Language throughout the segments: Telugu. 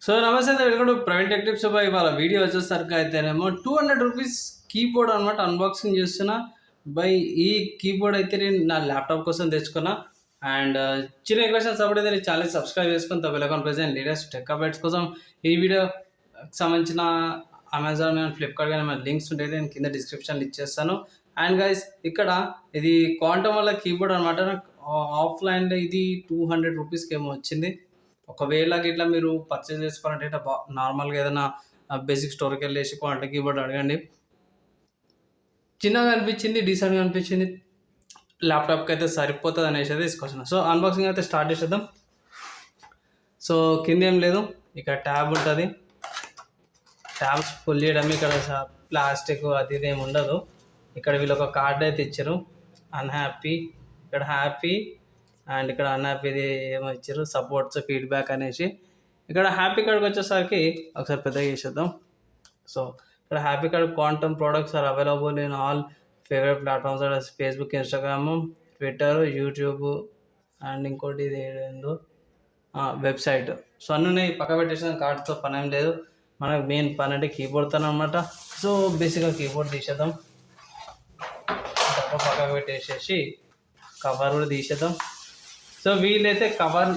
సో నమస్తే welcome to private tech tips by వాళ్ళ వీడియో వచ్చేసరికి అయితేనేమో 200 రూపీస్ కీబోర్డ్ అనమాట అన్బాక్సింగ్ చేస్తున్నా. బై ఈ కీబోర్డ్ అయితే నేను నా ల్యాప్టాప్ కోసం తెచ్చుకున్నా. అండ్ చిన్న క్వశ్చన్స్ సపోర్ట్ అయితే ఛానల్ సబ్స్క్రైబ్ చేసుకొని తప్పకుండా ప్రెజెంట్ లేటెస్ట్ టెక్ అప్డేట్స్ కోసం ఈ వీడియో సంబంధించిన అమెజాన్ అండ్ ఫ్లిప్కార్ట్ కానీ మన లింక్స్ ఉంటాయి, నేను కింద డిస్క్రిప్షన్లో ఇచ్చేస్తాను. అండ్ గైస్ ఇక్కడ ఇది క్వాంటమ్ వల్ల కీబోర్డ్ అనమాట. ఆఫ్లైన్లో ఇది 200 రూపీస్కి ఏమో వచ్చింది. ఒకవేళ ఇట్లా మీరు పర్చేస్ చేసుకోవాలంటే ఇట్లా నార్మల్గా ఏదైనా బేసిక్ స్టోర్కి వెళ్ళేసి క్వాంటమ్ కీబోర్డ్ అడగండి. చిన్నగా అనిపించింది, డీసెంట్గా అనిపించింది, ల్యాప్టాప్కి అయితే సరిపోతుంది అనేసి అయితే తీసుకొచ్చిన. సో అన్బాక్సింగ్ అయితే స్టార్ట్ చేసేద్దాం. సో కింద ఏం లేదు, ఇక్కడ ట్యాబ్ ఉంటుంది. ట్యాబ్స్ ఫుల్ చేయడం ఇక్కడ ప్లాస్టిక్ అది ఇది ఏమి ఉండదు. ఇక్కడ వీళ్ళు ఒక కార్డ్ అయితే ఇచ్చారు, అన్హ్యాపీ, ఇక్కడ హ్యాపీ అండ్ ఇక్కడ అన్హ్యాపీది ఏమో ఇచ్చారు, సపోర్ట్స్ ఫీడ్బ్యాక్ అనేసి. ఇక్కడ హ్యాపీ కార్డ్కి వచ్చేసరికి ఒకసారి పెద్దగా చేసేద్దాం. సో ఇక్కడ happy card quantum products are available in all favourite platforms Facebook, Instagram, Twitter, YouTube and ఇంకోటి ఇది ఏందో వెబ్సైట్. సో అన్నీ పక్క పెట్టేసిన కార్డ్తో పని ఏం లేదు. మనకు మెయిన్ పని అంటే కీబోర్డ్తో అనమాట. సో బేసిక్గా కీబోర్డ్ తీసేద్దాం, పక్కకు పెట్టేసేసి కవర్ కూడా తీసేద్దాం. సో వీళ్ళైతే కవర్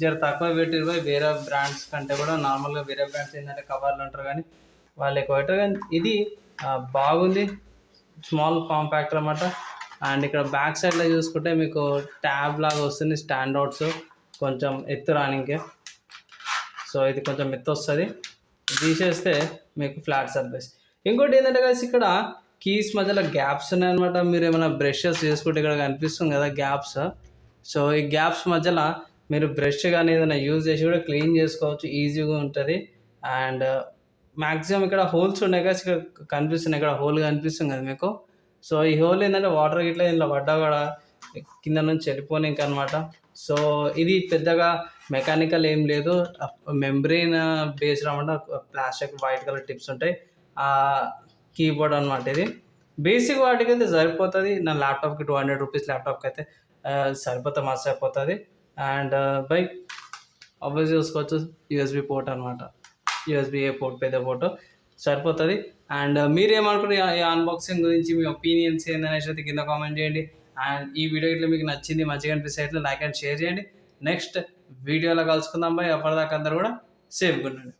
జర తక్కువ పెట్టిరు, వేరే బ్రాండ్స్ కంటే కూడా. నార్మల్గా వేరే బ్రాండ్స్ ఏంటంటే కవర్లు అంటారు కానీ వాళ్ళు ఎక్కువ పెట్టారు, కానీ ఇది బాగుంది, స్మాల్ కాంపాక్ట్ అనమాట. అండ్ ఇక్కడ బ్యాక్ సైడ్లో చూసుకుంటే మీకు ట్యాబ్ లాగా వస్తుంది, స్టాండ్ అవుట్స్ కొంచెం ఎత్తు రానికే. సో ఇది కొంచెం ఎత్తు వస్తుంది, తీసేస్తే మీకు ఫ్లాట్ సర్ఫేస్. ఇంకోటి ఏంటంటే కలిసి ఇక్కడ కీస్ మధ్యలో గ్యాప్స్ ఉన్నాయన్నమాట. మీరు ఏమైనా బ్రషెస్ చేసుకుంటే ఇక్కడ కనిపిస్తుంది కదా గ్యాప్స్. సో ఈ గ్యాప్స్ మధ్యలో మీరు బ్రష్ కానీ ఏదైనా యూజ్ చేసి కూడా క్లీన్ చేసుకోవచ్చు, ఈజీగా ఉంటుంది. అండ్ మ్యాక్సిమం ఇక్కడ హోల్స్ ఉన్నాయి కదా, ఇక్కడ కనిపిస్తున్నాయి, ఇక్కడ హోల్ కనిపిస్తుంది కదా మీకు. సో ఈ హోల్ ఏంటంటే వాటర్ ఇట్లా ఇంట్లో పడ్డా కూడా కింద నుంచి వెళ్ళిపోనిక అనమాట. సో ఇది పెద్దగా మెకానికల్ ఏం లేదు, మెంబ్రెయిన్ బేస్డ్ అనమాట. ప్లాస్టిక్ వైట్ కలర్ టిప్స్ ఉంటాయి కీబోర్డ్ అనమాట. ఇది బేసిక్ వాటికి అయితే సరిపోతుంది. నా ల్యాప్టాప్కి 200 రూపీస్ ల్యాప్టాప్కి అయితే సరిపోతుంది, మస్తు సరిపోతుంది. అండ్ బైక్ ఆబ్వియస్ చూసుకోవచ్చు, యూఎస్బి పోర్ట్ అనమాట, యూఎస్బి పోర్ట్, పెద్ద పోర్ట్ సరిపోతుంది. అండ్ మీరేమనుకుంటారు ఈ అన్బాక్సింగ్ గురించి, మీ ఒపీనియన్స్ ఏందనేసి అయితే కింద కామెంట్ చేయండి. అండ్ ఈ వీడియో ఇట్లా మీకు నచ్చింది, మంచిగా అనిపిస్తే ఇట్లా లైక్ అండ్ షేర్ చేయండి. నెక్స్ట్ వీడియోలో కలుసుకుందాం బాయ్. అప్పటిదాకా అందరూ కూడా సేఫ్గా ఉండండి.